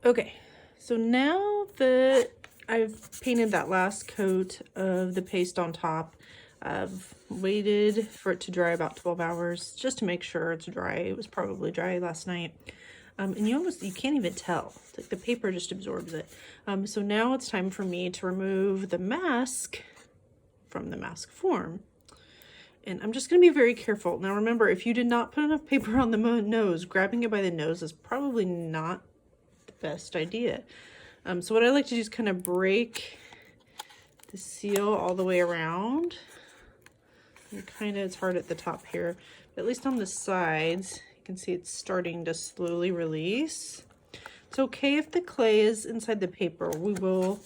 Okay, so now that I've painted that last coat of the paste on top, I've waited for it to dry about 12 hours just to make sure it's dry. It was probably dry last night. And you can't even tell. It's like the paper just absorbs it. So now it's time for me to remove the mask from the mask form. And I'm just going to be very careful. Now remember, if you did not put enough paper on the nose, grabbing it by the nose is probably not the best idea. So what I like to do is kind of break the seal all the way around. And kind of, it's hard at the top here, but at least on the sides, you can see it's starting to slowly release. It's okay if the clay is inside the paper. We will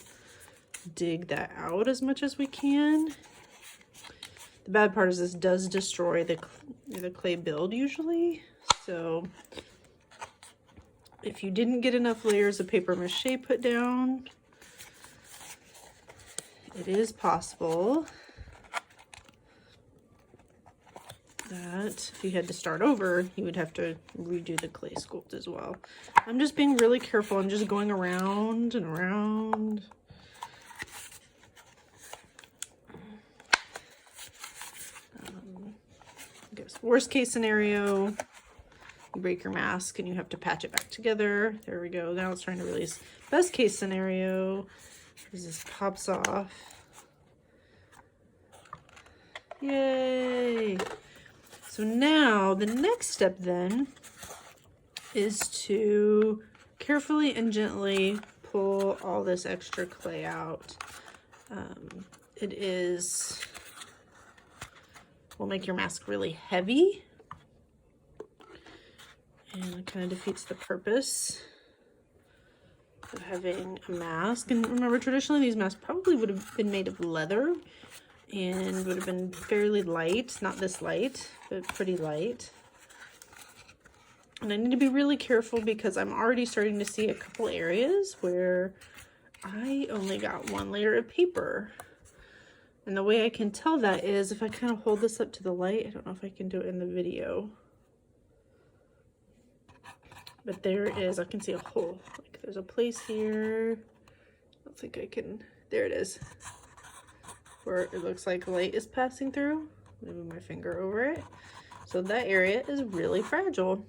dig that out as much as we can. The bad part is this does destroy the clay build usually. So if you didn't get enough layers of paper mache put down, it is possible that if you had to start over, you would have to redo the clay sculpt as well. I'm just being really careful. I'm just going around and around. I guess worst case scenario, you break your mask and you have to patch it back together. There we go. Now it's trying to release. Best case scenario is this pops off. Yay! So now the next step then is to carefully and gently pull all this extra clay out. Will make your mask really heavy, and it kind of defeats the purpose of having a mask. And remember, traditionally these masks probably would have been made of leather and would have been fairly light, not this light, but pretty light. And I need to be really careful because I'm already starting to see a couple areas where I only got one layer of paper. And the way I can tell that is if I kind of hold this up to the light. I don't know if I can do it in the video. But there is, I can see a hole. Like there's a place here. I don't think I can, there it is. Where it looks like light is passing through. Move my finger over it. So that area is really fragile.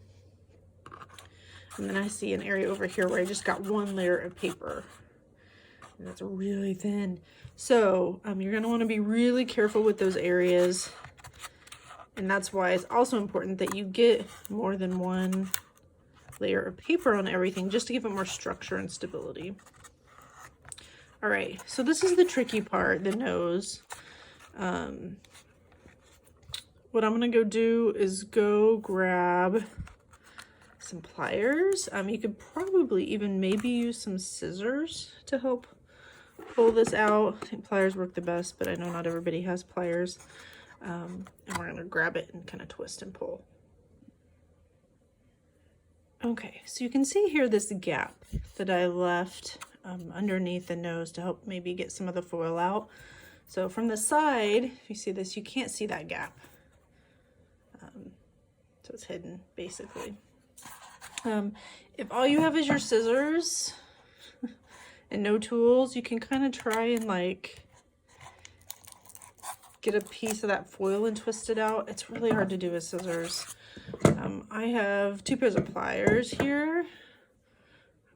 And then I see an area over here where I just got one layer of paper. And that's really thin. So you're going to want to be really careful with those areas. And that's why it's also important that you get more than one layer of paper on everything just to give it more structure and stability. All right, so this is the tricky part, the nose. What I'm gonna go do is go grab some pliers. You could probably even maybe use some scissors to help pull this out. I think pliers work the best, but I know not everybody has pliers. And we're gonna grab it and kind of twist and pull. Okay, so you can see here this gap that I left underneath the nose to help maybe get some of the foil out. So from the side, if you see this, you can't see that gap. So it's hidden basically. If all you have is your scissors and no tools, you can kind of try and like get a piece of that foil and twist it out. It's really hard to do with scissors. I have 2 pairs of pliers here.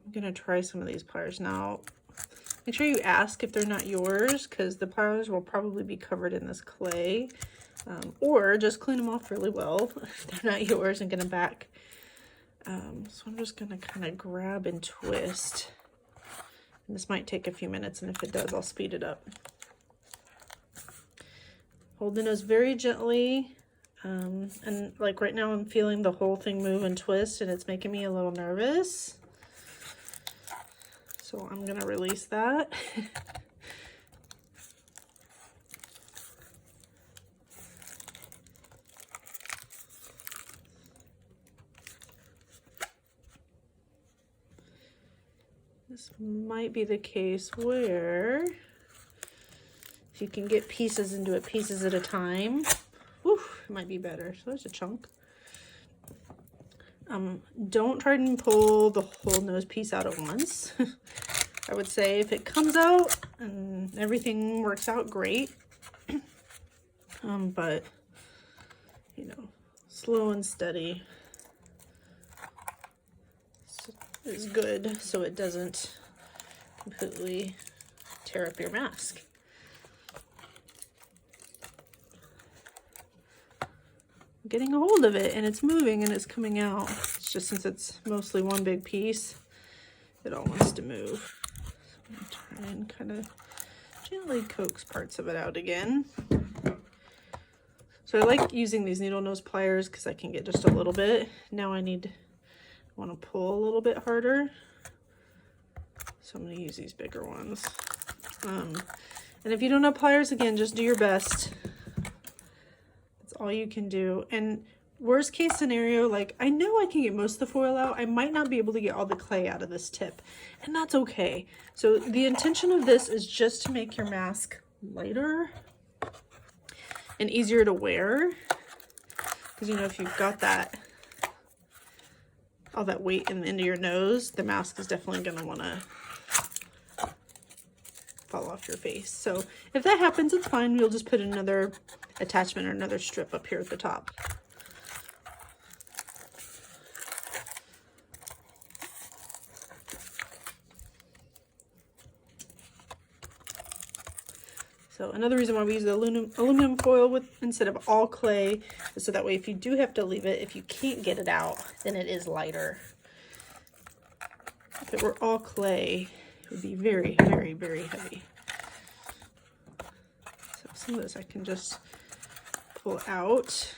I'm gonna try some of these pliers now. Make sure you ask if they're not yours, because the pliers will probably be covered in this clay. Or just clean them off really well if they're not yours and get them back. So I'm just gonna kind of grab and twist. And this might take a few minutes, and if it does, I'll speed it up. Hold the nose very gently. And like right now I'm feeling the whole thing move and twist, and it's making me a little nervous. So I'm gonna release that. This might be the case where if you can get pieces and do it pieces at a time, whew, it might be better. So there's a chunk. Don't try and pull the whole nose piece out at once. I would say if it comes out and everything works out, great. But, you know, slow and steady is good so it doesn't completely tear up your mask. I'm getting a hold of it and it's moving and it's coming out. It's just since it's mostly one big piece, it all wants to move. So I'm gonna try and kind of gently coax parts of it out again. So I like using these needle nose pliers because I can get just a little bit. Now I want to pull a little bit harder. So I'm going to use these bigger ones. And if you don't have pliers, again, just do your best. That's all you can do. And worst case scenario, like I know I can get most of the foil out. I might not be able to get all the clay out of this tip, and that's okay. So the intention of this is just to make your mask lighter and easier to wear, because you know, if you've got that all that weight in the end of your nose, the mask is definitely going to want to fall off your face. So if that happens, it's fine. We'll just put another attachment or another strip up here at the top. So another reason why we use the aluminum foil instead of all clay is so that way if you do have to leave it, if you can't get it out, then it is lighter. If it were all clay, it would be very, very, very heavy. So some of this I can just pull out.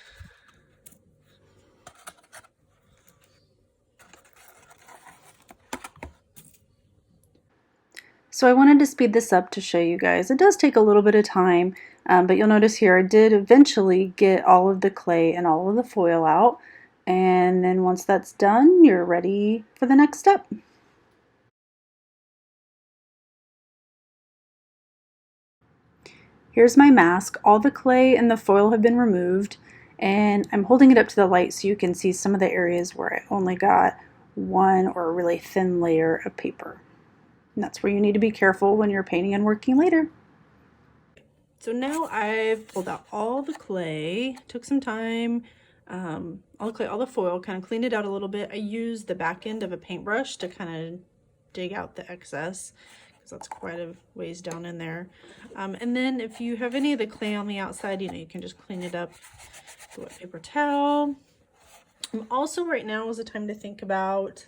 So I wanted to speed this up to show you guys. It does take a little bit of time, but you'll notice here I did eventually get all of the clay and all of the foil out. And then once that's done, you're ready for the next step. Here's my mask. All the clay and the foil have been removed, and I'm holding it up to the light so you can see some of the areas where I only got one or a really thin layer of paper. And that's where you need to be careful when you're painting and working later. So now I've pulled out all the clay, took some time, all the clay, all the foil, kind of cleaned it out a little bit. I used the back end of a paintbrush to kind of dig out the excess, because that's quite a ways down in there. And then if you have any of the clay on the outside, you know, you can just clean it up with a wet paper towel. Also right now is the time to think about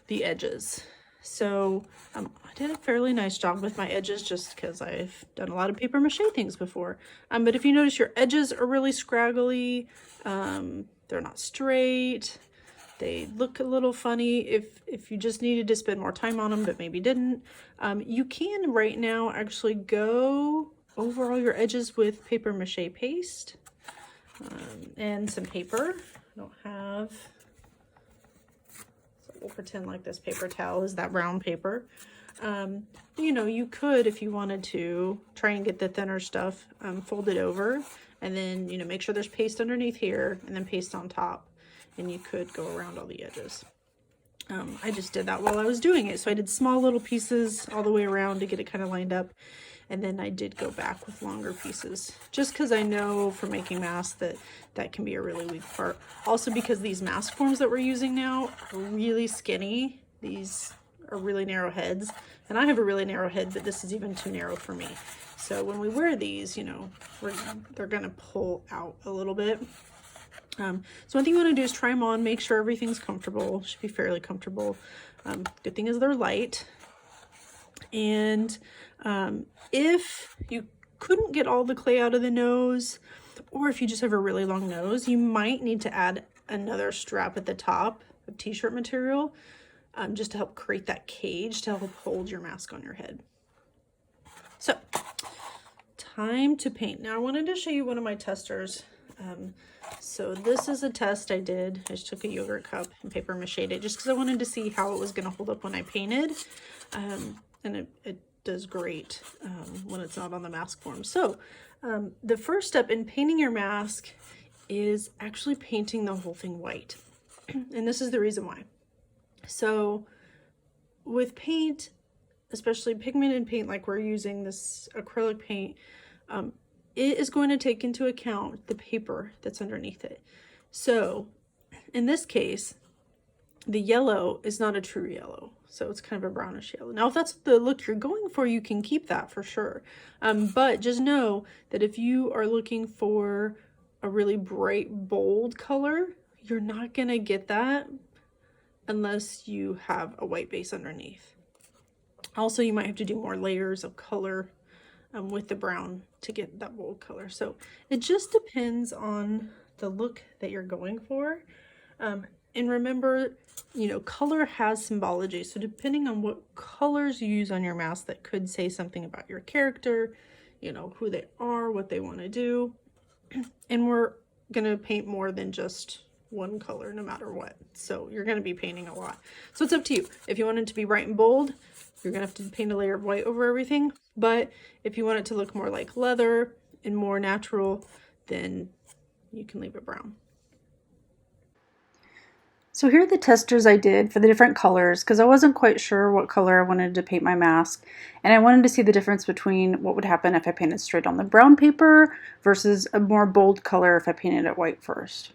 the edges. So I did a fairly nice job with my edges just because I've done a lot of paper mache things before. But if you notice your edges are really scraggly, they're not straight, they look a little funny. If you just needed to spend more time on them but maybe didn't, you can right now actually go over all your edges with paper mache paste and some paper. I don't have... We'll pretend like this paper towel is that brown paper. You know, you could, if you wanted to, try and get the thinner stuff, fold it over, and then, you know, make sure there's paste underneath here, and then paste on top, and you could go around all the edges. I just did that while I was doing it, so I did small little pieces all the way around to get it kind of lined up, and then I did go back with longer pieces, just because I know from making masks that can be a really weak part. Also because these mask forms that we're using now are really skinny. These are really narrow heads, and I have a really narrow head, but this is even too narrow for me. So when we wear these, you know, they're gonna pull out a little bit. So one thing you want to do is try them on, make sure everything's comfortable. Should be fairly comfortable. Good thing is they're light. And if you couldn't get all the clay out of the nose, or if you just have a really long nose, you might need to add another strap at the top of t-shirt material, just to help create that cage to help hold your mask on your head. So, time to paint. Now I wanted to show you one of my testers. So this is a test I did. I just took a yogurt cup and paper mache'd it just because I wanted to see how it was going to hold up when I painted. And it does great when it's not on the mask form. So the first step in painting your mask is actually painting the whole thing white. And this is the reason why. So with paint, especially pigmented paint, like we're using this acrylic paint, it is going to take into account the paper that's underneath it. So in this case, the yellow is not a true yellow. So it's kind of a brownish yellow. Now, if that's the look you're going for, you can keep that for sure. But just know that if you are looking for a really bright, bold color, you're not gonna get that unless you have a white base underneath. Also, you might have to do more layers of color with the brown to get that bold color. So it just depends on the look that you're going for. And remember, you know, color has symbology. So depending on what colors you use on your mask, that could say something about your character, you know, who they are, what they want to do. And we're going to paint more than just one color no matter what. So you're going to be painting a lot. So it's up to you. If you want it to be bright and bold, you're going to have to paint a layer of white over everything. But if you want it to look more like leather and more natural, then you can leave it brown. So here are the testers I did for the different colors because I wasn't quite sure what color I wanted to paint my mask, and I wanted to see the difference between what would happen if I painted straight on the brown paper versus a more bold color if I painted it white first.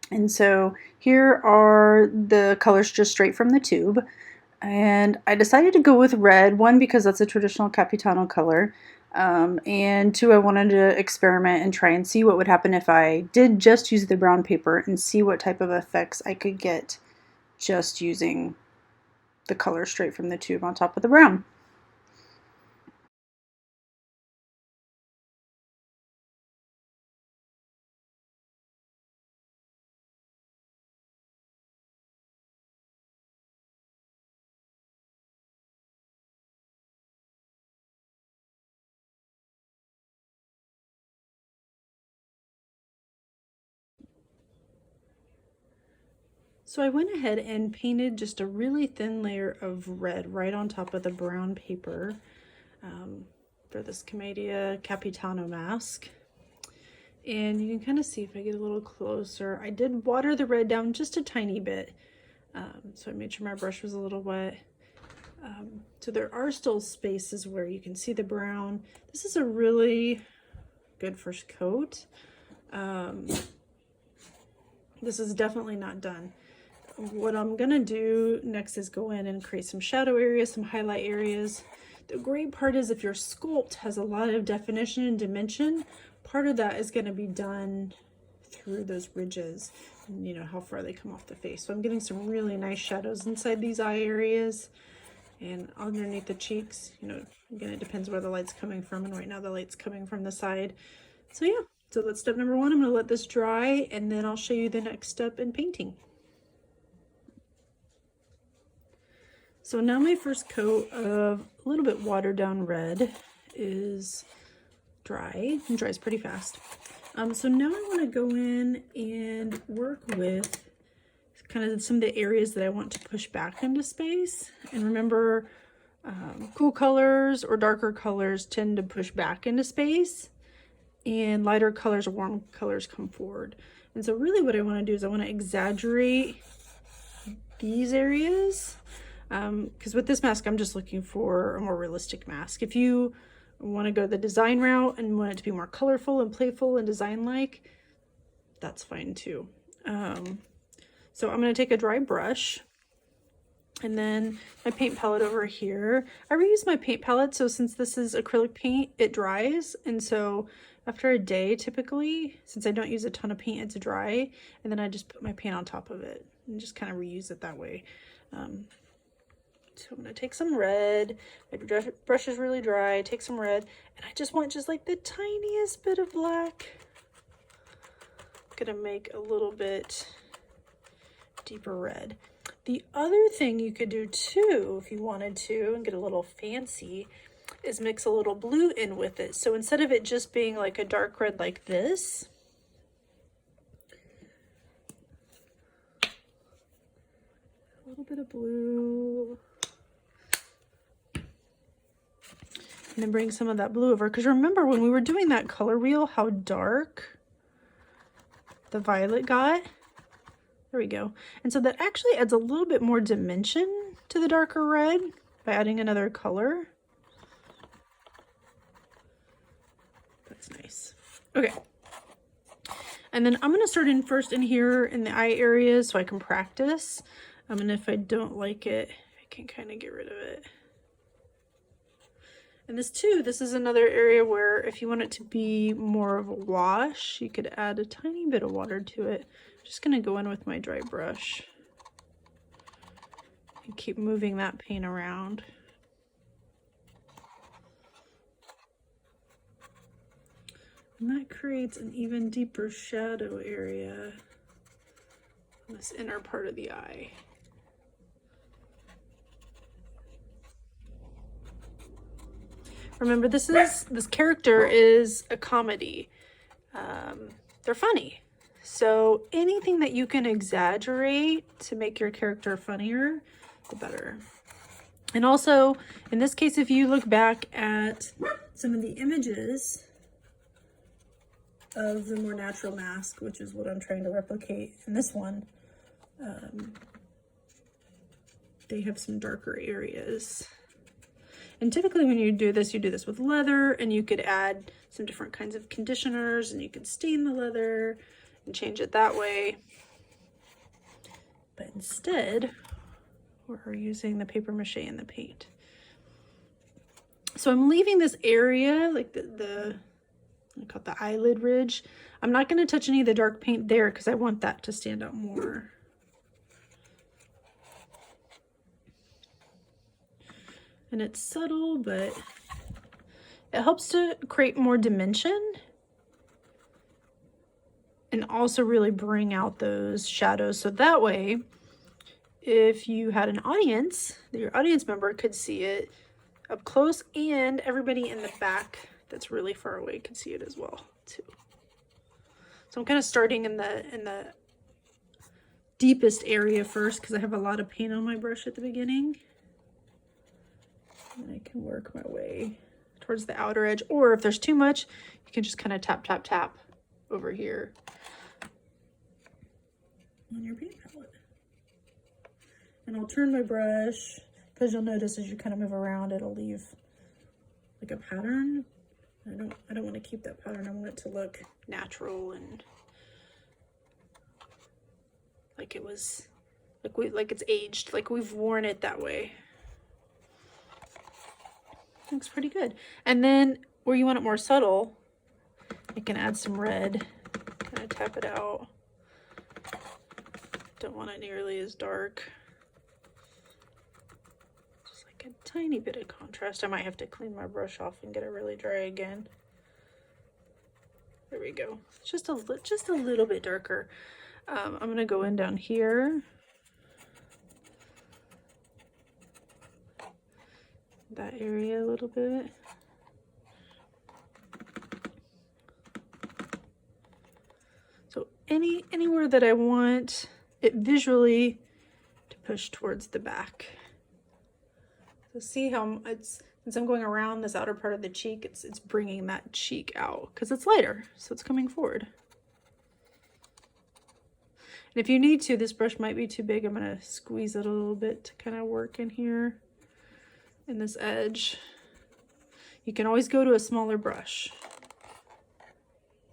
And so here are the colors just straight from the tube, and I decided to go with red, one because that's a traditional Capitano color, and two, I wanted to experiment and try and see what would happen if I did just use the brown paper and see what type of effects I could get just using the color straight from the tube on top of the brown. So I went ahead and painted just a really thin layer of red right on top of the brown paper for this Commedia Capitano mask. And you can kind of see if I get a little closer. I did water the red down just a tiny bit. So I made sure my brush was a little wet. So there are still spaces where you can see the brown. This is a really good first coat. This is definitely not done. What I'm gonna do next is go in and create some shadow areas, some highlight areas. The great part is if your sculpt has a lot of definition and dimension, part of that is gonna be done through those ridges and, you know, how far they come off the face. So I'm getting some really nice shadows inside these eye areas and underneath the cheeks. You know, again, it depends where the light's coming from, and right now the light's coming from the side. So yeah, so that's step number one. I'm gonna let this dry and then I'll show you the next step in painting. So now my first coat of a little bit watered down red is dry. It dries pretty fast. So now I want to go in and work with kind of some of the areas that I want to push back into space. And remember, cool colors or darker colors tend to push back into space, and lighter colors or warm colors come forward. And so really what I want to do is I want to exaggerate these areas. Because with this mask, I'm just looking for a more realistic mask. If you want to go the design route and want it to be more colorful and playful and design-like, that's fine too. So I'm going to take a dry brush and then my paint palette over here. I reuse my paint palette, so since this is acrylic paint, it dries. And so after a day, typically, since I don't use a ton of paint, it's dry. And then I just put my paint on top of it and just kind of reuse it that way. So I'm going to take some red. My brush is really dry. Take some red. And I just want just like the tiniest bit of black. I'm going to make a little bit deeper red. The other thing you could do too, if you wanted to, and get a little fancy, is mix a little blue in with it. So instead of it just being like a dark red like this, a little bit of blue. And then bring some of that blue over. Because remember when we were doing that color wheel, how dark the violet got? There we go. And so that actually adds a little bit more dimension to the darker red by adding another color. That's nice. Okay. And then I'm going to start in first in here in the eye areas so I can practice. And if I don't like it, I can kind of get rid of it. And this too, this is another area where if you want it to be more of a wash, you could add a tiny bit of water to it. I'm just going to go in with my dry brush and keep moving that paint around. And that creates an even deeper shadow area on this inner part of the eye. Remember, this character is a comedy. They're funny. So anything that you can exaggerate to make your character funnier, the better. And also, in this case, if you look back at some of the images of the more natural mask, which is what I'm trying to replicate in this one, they have some darker areas. And typically when you do this with leather, and you could add some different kinds of conditioners, and you could stain the leather and change it that way. But instead, we're using the paper mache and the paint. So I'm leaving this area, like I call it the eyelid ridge. I'm not going to touch any of the dark paint there because I want that to stand out more. And it's subtle, but it helps to create more dimension and also really bring out those shadows. So that way, if you had an audience, your audience member could see it up close, and everybody in the back that's really far away could see it as well too. So I'm kind of starting in the deepest area first because I have a lot of paint on my brush at the beginning. And I can work my way towards the outer edge, or if there's too much, you can just kind of tap, tap, tap over here on your paint palette. And I'll turn my brush, because you'll notice as you kind of move around, it'll leave like a pattern. I don't want to keep that pattern. I want it to look natural and like it was, like it's aged, like we've worn it that way. Looks pretty good. And then where you want it more subtle, you can add some red, kind of tap it out. Don't want it nearly as dark. Just like a tiny bit of contrast. I might have to clean my brush off and get it really dry again. There we go. Just a little bit darker. I'm gonna go in down here. That area a little bit. So anywhere that I want it visually to push towards the back. So see how since I'm going around this outer part of the cheek, it's bringing that cheek out because it's lighter, so it's coming forward. And if you need to, this brush might be too big. I'm gonna squeeze it a little bit to kind of work in here. In this edge. You can always go to a smaller brush.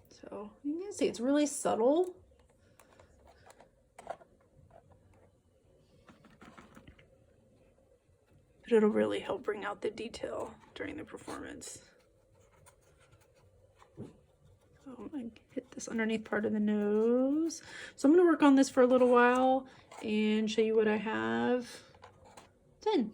So you can see it's really subtle. But it'll really help bring out the detail during the performance. So I'm gonna hit this underneath part of the nose. So I'm gonna work on this for a little while and show you what I have done.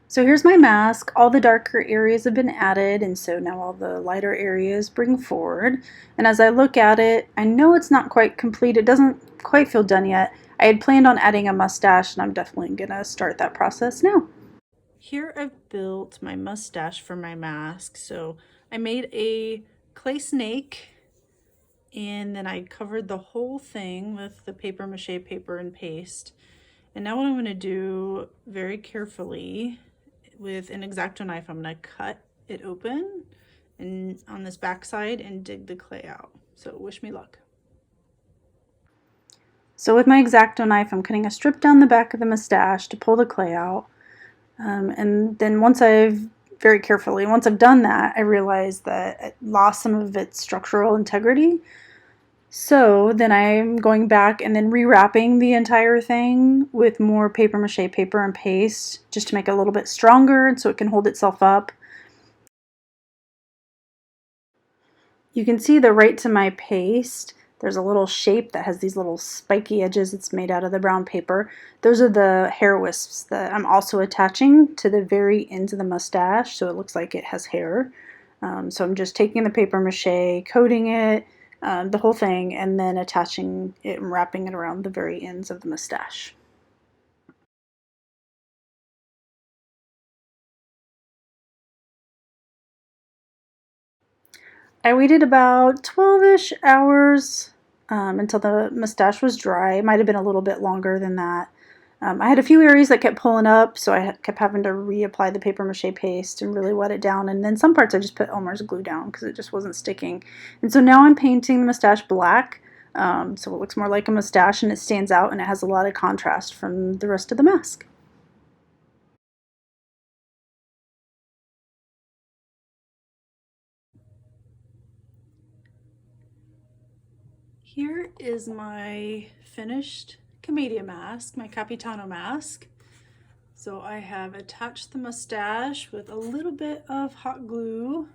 So here's my mask. All the darker areas have been added, and so now all the lighter areas bring forward. And as I look at it, I know it's not quite complete. It doesn't quite feel done yet. I had planned on adding a mustache, and I'm definitely gonna start that process now. Here I've built my mustache for my mask. So I made a clay snake and then I covered the whole thing with the paper mache paper and paste. And now what I'm going to do very carefully with an X-Acto knife, I'm going to cut it open and on this back side and dig the clay out. So wish me luck. So with my X-Acto knife, I'm cutting a strip down the back of the mustache to pull the clay out. And then once I've done that, I realized that it lost some of its structural integrity. So then I'm going back and then rewrapping the entire thing with more paper mache paper and paste just to make it a little bit stronger so it can hold itself up. You can see the right to my paste, there's a little shape that has these little spiky edges. It's made out of the brown paper. Those are the hair wisps that I'm also attaching to the very ends of the mustache so it looks like it has hair. So I'm just taking the paper mache, coating it, the whole thing, and then attaching it and wrapping it around the very ends of the mustache. I waited about 12-ish hours until the mustache was dry. It might have been a little bit longer than that. I had a few areas that kept pulling up, so I kept having to reapply the paper mache paste and really wet it down. And then some parts I just put Elmer's glue down because it just wasn't sticking. And so now I'm painting the mustache black, so it looks more like a mustache and it stands out and it has a lot of contrast from the rest of the mask. Here is my finished Commedia mask, my Capitano mask. So I have attached the mustache with a little bit of hot glue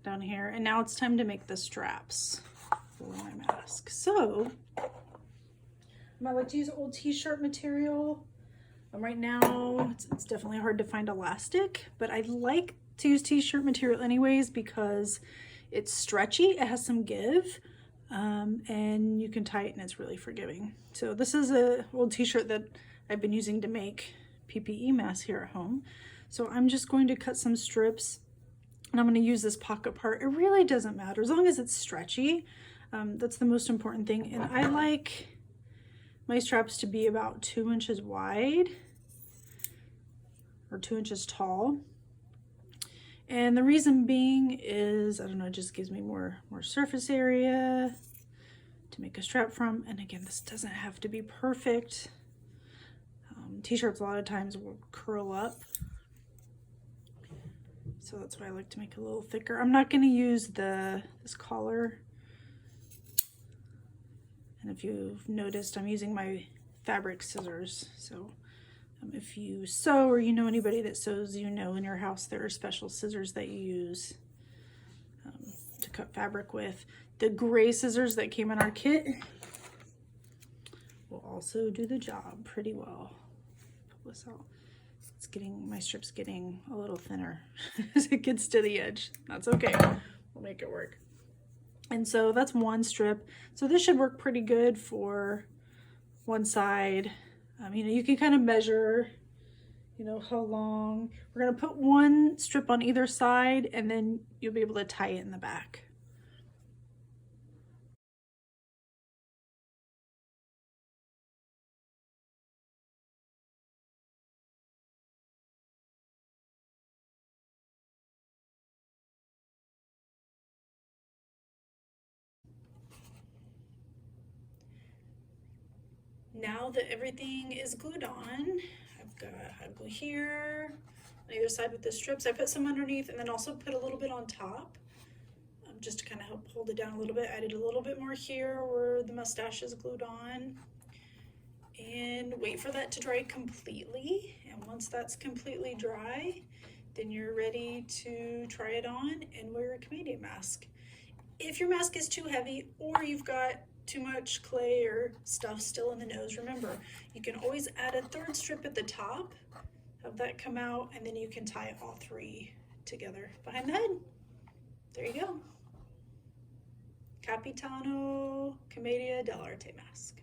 down here, and now it's time to make the straps for my mask. So I like to use old t-shirt material. Right now it's definitely hard to find elastic, but I like to use t-shirt material anyways because it's stretchy, it has some give. And you can tie it and it's really forgiving. So this is a old t-shirt that I've been using to make PPE masks here at home. So I'm just going to cut some strips and I'm going to use this pocket part. It really doesn't matter as long as it's stretchy. That's the most important thing. And I like my straps to be about 2 inches wide or 2 inches tall. And the reason being is, I don't know, it just gives me more surface area to make a strap from. And again, this doesn't have to be perfect. T-shirts a lot of times will curl up. So that's why I like to make it a little thicker. I'm not going to use this collar. And if you've noticed, I'm using my fabric scissors. So if you sew or you know anybody that sews, you know in your house there are special scissors that you use to cut fabric with. The gray scissors that came in our kit will also do the job pretty well. Pull this out. It's getting, my strip's getting a little thinner as it gets to the edge. That's okay, we'll make it work. And so that's one strip. So this should work pretty good for one side. You know, you can kind of measure, you know, how long. We're gonna put one strip on either side and then you'll be able to tie it in the back. Now that everything is glued on, I've got hot glue here on either side with the strips. I put some underneath and then also put a little bit on top just to kind of help hold it down a little bit. I did a little bit more here where the mustache is glued on. And wait for that to dry completely. And once that's completely dry, then you're ready to try it on and wear a Commedia mask. If your mask is too heavy or you've got too much clay or stuff still in the nose, remember, you can always add a third strip at the top, have that come out, and then you can tie all three together behind the head. There you go. Capitano Commedia dell'arte mask.